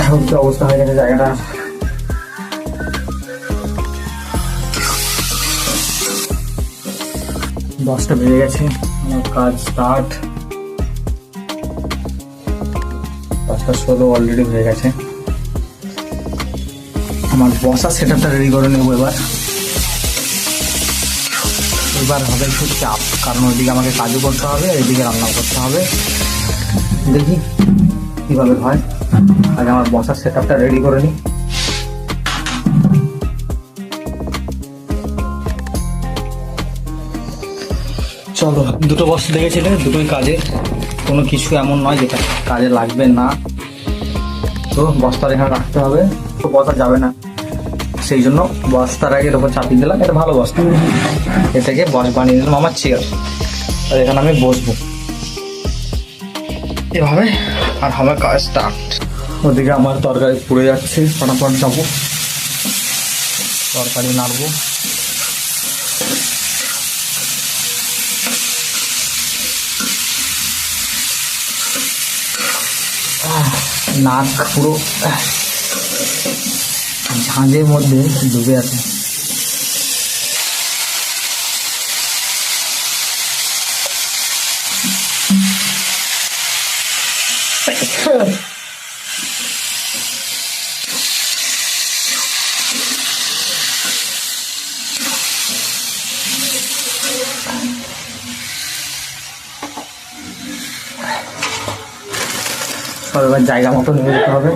এখন কি অবস্থা হয়ে গেছে জায়গাটা। দশটা বেজে গেছে, আমার কাজ স্টার্ট 10:16 অলরেডি হয়ে গেছে। আমার বসার সেটআপটা রেডি করে নেবো এবার হবে একটু চাপ, কারণ ওইদিকে আমাকে কাজও করতে হবে, এইদিকে রান্নাও করতে হবে। দেখি কিভাবে হয়, আগে আমার বসার সেটআপটা রেডি করে নিই। চলো, দুটো বস্তা দেখেছিলে, দুটোই কাজে, কোনো কিছু এমন নয় যেটা কাজে লাগবে না। তো বস্তার এখানে রাখতে হবে, তো বসা যাবে না, সেই জন্য বস্তার আগে এর উপর চাপিয়ে দিলাম। এটা ভালো বস্তা, এটাকে বস বানিয়ে দিলাম আমার চেয়ার, আর এখানে আমি বসবো এভাবে, আর আমার কাজ স্টার্ট। ওদিকে আমার তরকারি পুড়ে যাচ্ছে, ফটাফট যাবো তরকারি নাড়বো। নাক পুরো ঝাঁঝের মধ্যে ডুবে আছে। এবার জায়গা মতো নিয়ে যেতে হবে।